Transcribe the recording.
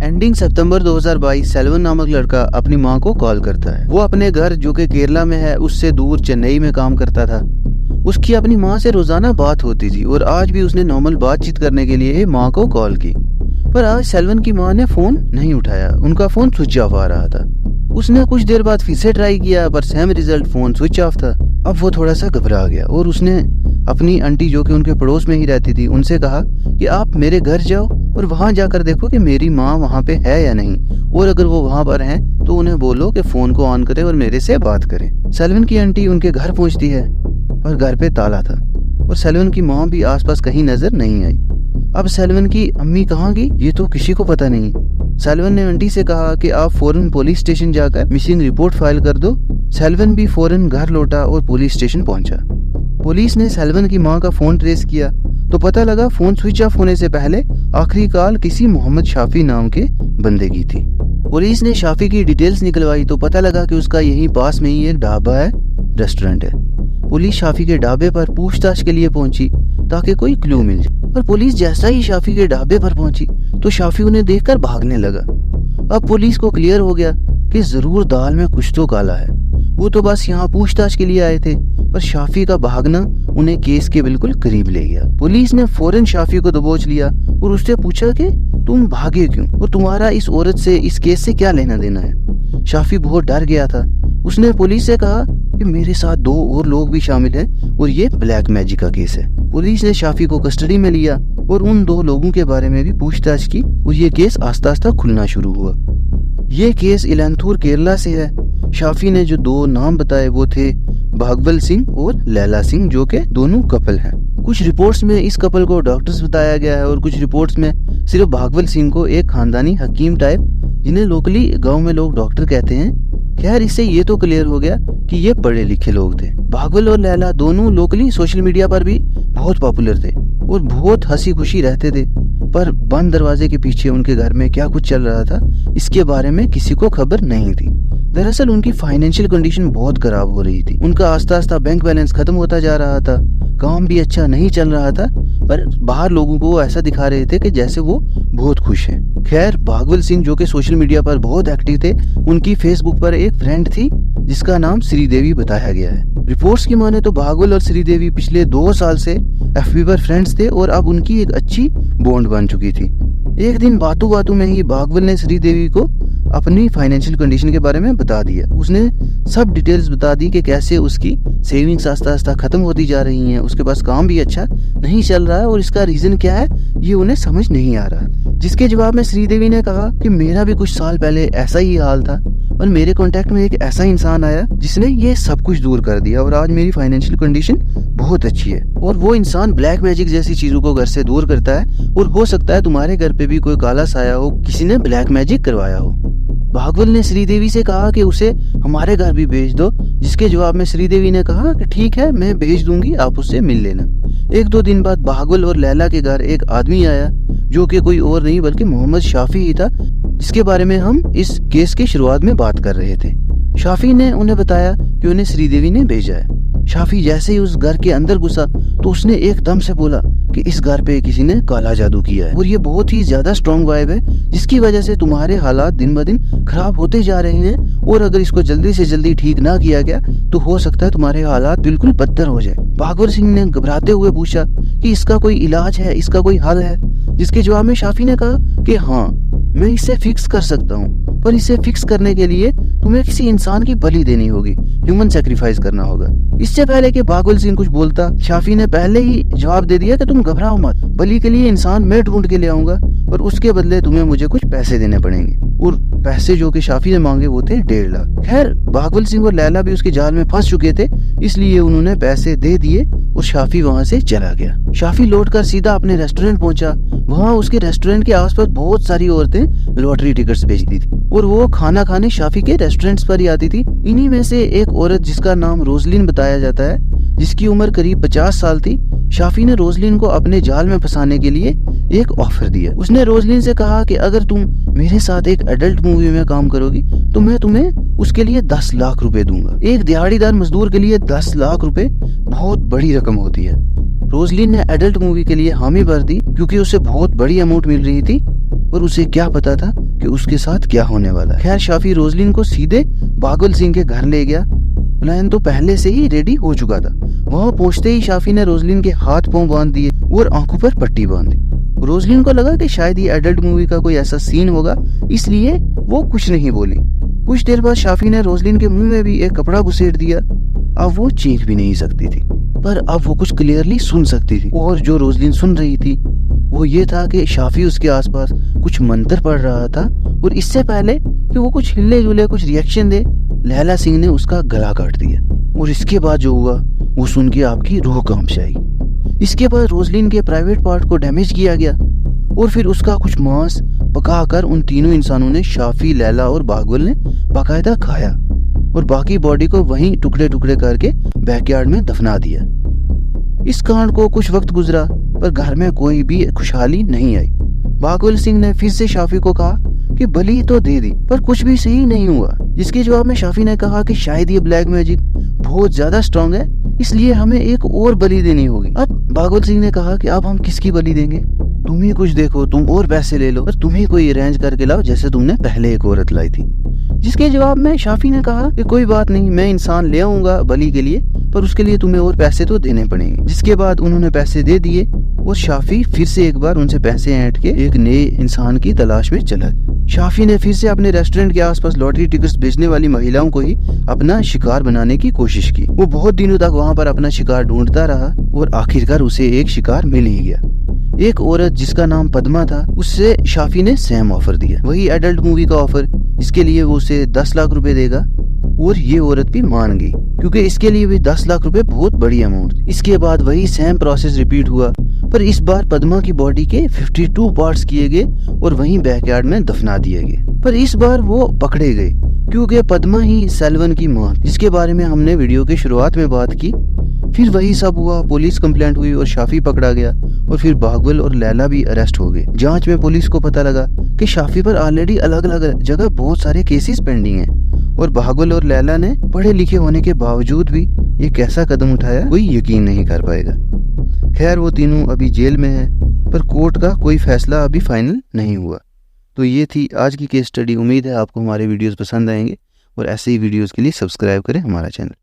Ending सितंबर 2022 सेल्वन नामक लड़का अपनी मां को कॉल करता है। वो अपने घर जो कि केरला में है उससे दूर चेन्नई में काम करता था। उसकी अपनी मां से रोजाना बात होती थी और आज भी उसने नॉर्मल बातचीत करने के लिए मां को कॉल की, पर आज सेल्वन की मां ने फोन नहीं उठाया। उनका फोन स्विच ऑफ आ रहा था। उसने कुछ देर बाद फिर से ट्राई किया पर same result, phone switch off था। अब वो थोड़ा सा घबरा गया और उसने अपनी आंटी जो कि उनके पड़ोस में ही रहती थी उनसे कहा कि आप मेरे घर जाओ और वहां जाकर देखो कि मेरी माँ वहां पे है या नहीं, और अगर वो वहां पर हैं तो उन्हें बोलो कि फोन को ऑन करें और मेरे से बात करें। सेल्वन की आंटी उनके घर पहुंचती है और घर पे ताला था और सेल्वन की माँ भी आसपास कहीं नजर नहीं आई। अब सेल्वन की अम्मी कहाँ गई ये तो किसी को पता नहीं। सेल्वन ने आंटी से कहा कि आप फौरन पुलिस स्टेशन जाकर मिसिंग रिपोर्ट फाइल कर दो। सेल्वन भी फौरन घर लौटा और पुलिस स्टेशन पहुंचा। पुलिस ने सेल्वन की मां का फोन ट्रेस किया तो पता लगा फोन स्विच ऑफ होने से पहले आखिरी कॉल किसी मोहम्मद शाफी नाम के बंदे की थी। पुलिस ने शाफी की डिटेल्स निकलवाई तो पता लगा कि उसका यहीं पास में ही एक ढाबा है, रेस्टोरेंट है। पुलिस शाफी के ढाबे पर पूछताछ के लिए पहुंची ताकि कोई क्लू मिल जाए, पर पुलिस जैसा ही शाफी के ढाबे पर पहुंची तो शाफी उन्हें देखकर भागने लगा। अब पुलिस को क्लियर हो गया कि जरूर दाल में कुछ तो काला है। वो तो बस यहाँ पूछताछ के लिए आए थे, पर शाफी का भागना उन्हें केस के बिल्कुल करीब ले गया। पुलिस ने फौरन शाफी को दबोच लिया और उससे पूछा कि तुम भागे क्यों और तुम्हारा इस औरत से, इस केस से क्या लेना देना है। शाफी बहुत डर गया था। उसने पुलिस से कहा कि मेरे साथ 2 और लोग भी शामिल हैं और ये ब्लैक मैजिक का केस है। पुलिस ने शाफी को कस्टडी में लिया और उन 2 लोगों के बारे में भी पूछताछ की और ये केस आस्ता आस्ता खुलना शुरू हुआ। ये केस इलांथूर केरला से है। शाफी ने जो 2 नाम बताए वो थे भागवल सिंह और लैला सिंह, जो के दोनों कपल हैं। कुछ रिपोर्ट्स में इस कपल को डॉक्टर्स बताया गया है और कुछ रिपोर्ट्स में सिर्फ भागवल सिंह को एक खानदानी हकीम टाइप, जिन्हें लोकली गांव में लोग डॉक्टर कहते हैं। खैर, इससे ये तो क्लियर हो गया कि ये पढ़े लिखे लोग थे। भागवल और लैला दोनों लोकली सोशल मीडिया पर भी बहुत पॉपुलर थे और बहुत हंसी खुशी रहते थे, पर बंद दरवाजे के पीछे उनके घर में क्या कुछ चल रहा था इसके बारे में किसी को खबर नहीं थी। दरअसल उनकी फाइनेंशियल कंडीशन बहुत खराब हो रही थी। उनका आस्ता आस्ता बैंक बैलेंस खत्म होता जा रहा था, काम भी अच्छा नहीं चल रहा था, पर बाहर लोगों को ऐसा दिखा रहे थे कि जैसे वो बहुत खुश हैं। खैर, भागवल सिंह जो कि सोशल मीडिया पर बहुत एक्टिव थे, उनकी फेसबुक पर एक फ्रेंड थी जिसका नाम श्रीदेवी बताया गया है। रिपोर्ट्स की माने तो भागवल और श्रीदेवी पिछले 2 साल से एफबी पर फ्रेंड्स थे और अब उनकी एक अच्छी बॉन्ड बन चुकी थी। एक दिन बातों बातों में ही भागवल ने श्रीदेवी को अपनी फाइनेंशियल कंडीशन के बारे में बता दिया। उसने सब डिटेल्स बता दी कि कैसे उसकी सेविंग्स आस्ता आस्ता खत्म होती जा रही हैं, उसके पास काम भी अच्छा नहीं चल रहा है और इसका रीजन क्या है ये उन्हें समझ नहीं आ रहा। जिसके जवाब में श्रीदेवी ने कहा कि मेरा भी कुछ साल पहले ऐसा ही हाल था और मेरे कांटेक्ट में एक ऐसा इंसान आया जिसने ये सब कुछ दूर कर दिया और आज मेरी फाइनेंशियल कंडीशन बहुत अच्छी है। और वो इंसान ब्लैक मैजिक जैसी चीजों को घर से दूर करता है और हो सकता है तुम्हारे घर पे भी कोई काला साया हो, किसी ने ब्लैक मैजिक करवाया हो। भागवल ने श्रीदेवी से कहा कि उसे हमारे घर भी भेज दो, जिसके जवाब में श्रीदेवी ने कहा कि ठीक है, मैं भेज दूंगी, आप उससे मिल लेना। 1-2 दिन बाद भागवल और लैला के घर एक आदमी आया जो कि कोई और नहीं बल्कि मोहम्मद शाफी ही था, जिसके बारे में हम इस केस की शुरुआत में बात कर रहे थे। शाफी ने उन्हें बताया कि उन्हें श्रीदेवी ने भेजा है। शाफी जैसे ही उस घर के अंदर घुसा तो उसने एकदम से बोला कि इस घर पे किसी ने काला जादू किया है और ये बहुत ही ज्यादा स्ट्रॉन्ग वाइब है जिसकी वजह से तुम्हारे हालात दिन ब दिन खराब होते जा रहे हैं और अगर इसको जल्दी से जल्दी ठीक ना किया गया तो हो सकता है तुम्हारे हालात बिल्कुल बदतर हो जाए। भागवत सिंह ने घबराते हुए पूछा कि इसका कोई इलाज है, इसका कोई हल है, जिसके जवाब में शाफी ने कहा कि हाँ, मैं इसे फिक्स कर सकता हूँ, पर इसे फिक्स करने के लिए तुम्हें किसी इंसान की बलि देनी होगी, ह्यूमन सैक्रिफाइस करना होगा। इससे पहले कि भागवल सिंह कुछ बोलता, शाफी ने पहले ही जवाब दे दिया कि तुम घबराओ मत, बलि के लिए इंसान मैं ढूंढ के ले आऊंगा, पर उसके बदले तुम्हें मुझे कुछ पैसे देने पड़ेंगे। और पैसे जो कि शाफी ने मांगे वो थे 1.5 लाख। खैर, भागवल सिंह और लैला भी उसके जाल में फंस चुके थे, इसलिए उन्होंने पैसे दे दिए और शाफी वहाँ से चला गया। शाफी लौटकर सीधा अपने रेस्टोरेंट पहुंचा। वहाँ उसके रेस्टोरेंट के आसपास बहुत सारी औरतें लॉटरी टिकट्स बेचती थी और वो खाना खाने शाफी के रेस्टोरेंट्स पर ही आती थी। इन्हीं में से एक औरत जिसका नाम रोजलिन बताया जाता है, जिसकी उम्र करीब 50 साल थी, शाफी ने रोजलिन को अपने जाल में फंसाने के लिए एक ऑफर दिया। उसने रोजलिन से कहा कि अगर तुम मेरे साथ एक एडल्ट मूवी में काम करोगी तो मैं तुम्हें उसके लिए 10 लाख रुपए दूंगा। एक दिहाड़ीदार मजदूर के लिए 10 लाख रुपए बहुत बड़ी रकम होती है। रोजलिन ने एडल्ट मूवी के लिए हामी भर दी क्योंकि उसे बहुत बड़ी अमाउंट मिल रही थी। और उसे क्या पता था कि उसके साथ क्या होने वाला है। खैर शाफी रोजलिन को सीधे बागुल सिंह के घर ले गया। प्लान तो पहले से ही रेडी हो चुका था। वहां पहुंचते ही शाफी ने रोजलिन के हाथ पांव बांध दिए और आंखों पर पट्टी बांधी। रोजलिन को लगा कि शायद ये एडल्ट मूवी का कोई ऐसा सीन होगा, इसलिए वो कुछ नहीं बोली। कुछ देर बाद शाफी ने रोजलिन के मुंह में भी एक कपड़ा घुसेड़ दिया। अब वो चीख भी नहीं सकती थी, पर अब वो कुछ क्लियरली सुन सकती थी। और जो रोजलिन सुन रही थी वो ये था कि शाफी उसके आसपास कुछ मंत्र पढ़ रहा था, और इससे पहले कि वो कुछ हिले जुले कुछ रिएक्शन दे, लैला सिंह ने उसका गला काट दिया। और इसके बाद जो हुआ वो सुन के आपकी रूह कांप जाएगी। इसके बाद रोजलिन के प्राइवेट पार्ट को डैमेज किया गया और फिर उसका कुछ मांस पकाकर उन तीनों इंसानों ने, शाफी, लैला और बागुल ने बाकायदा खाया और बाकी बॉडी को वहीं टुकड़े टुकड़े करके बैकयार्ड में दफना दिया। इस कांड को कुछ वक्त गुजरा पर घर में कोई भी खुशहाली नहीं आई। बागुल सिंह ने फिर से शाफी को कहा कि बलि तो दे दी, पर कुछ भी सही नहीं हुआ। जिसके जवाब में शाफी ने कहा कि शायद ये ब्लैक मैजिक बहुत ज्यादा स्ट्रांग है, इसलिए हमें एक और बलि देनी होगी। अब बागुल सिंह ने कहा कि अब हम किसकी बलि देंगे? तुम ही कुछ देखो, तुम और पैसे ले लो और तुम ही कोई अरेंज करके लाओ जैसे तुमने पहले एक औरत लाई थी। जिसके जवाब में शाफी ने कहा कि कोई बात नहीं, मैं इंसान ले आऊंगा बलि के लिए, पर उसके लिए तुम्हें और पैसे तो देने पड़ेंगे। जिसके बाद उन्होंने पैसे दे दिए और शाफी फिर से एक बार उनसे पैसे ऐंठ के एक नए इंसान की तलाश में चला गया। शाफी ने फिर से अपने रेस्टोरेंट के आसपास लॉटरी टिकट्स बेचने वाली महिलाओं को ही अपना शिकार बनाने की कोशिश की। वो बहुत दिनों तक वहाँ पर अपना शिकार ढूंढता रहा और आखिरकार उसे एक शिकार मिल ही गया। एक औरत जिसका नाम पद्मा था, उससे शाफी ने सेम ऑफर दिया, वही एडल्ट मूवी का ऑफर, जिसके लिए वो उसे 10 लाख रुपए देगा। और ये औरत भी मान गई क्योंकि इसके लिए भी 10 लाख रुपए बहुत बड़ी अमाउंट थी। इसके बाद वही सेम प्रोसेस रिपीट हुआ, पर इस बार पद्मा की बॉडी के 52 पार्ट्स किए गए और वहीं बैकयार्ड में दफना दिए गए। पर इस बार वो पकड़े गए क्योंकि पद्मा ही सेल्वन की मां, जिसके बारे में हमने वीडियो के शुरुआत में बात की। फिर वही सब हुआ, पुलिस कंप्लेंट हुई और शाफी पकड़ा गया और फिर बागुल और लैला भी अरेस्ट हो गए। जांच में पुलिस को पता लगा कि शाफी पर ऑलरेडी अलग अलग जगह बहुत सारे केसेस पेंडिंग हैं और बागुल और लैला ने पढ़े लिखे होने के बावजूद भी ये कैसा कदम उठाया, कोई यकीन नहीं कर पाएगा। खैर वो तीनों अभी जेल में है, पर कोर्ट का कोई फैसला अभी फाइनल नहीं हुआ। तो ये थी आज की केस स्टडी। उम्मीद है आपको हमारे वीडियोस पसंद आएंगे और ऐसे ही वीडियोस के लिए सब्सक्राइब करें हमारा चैनल।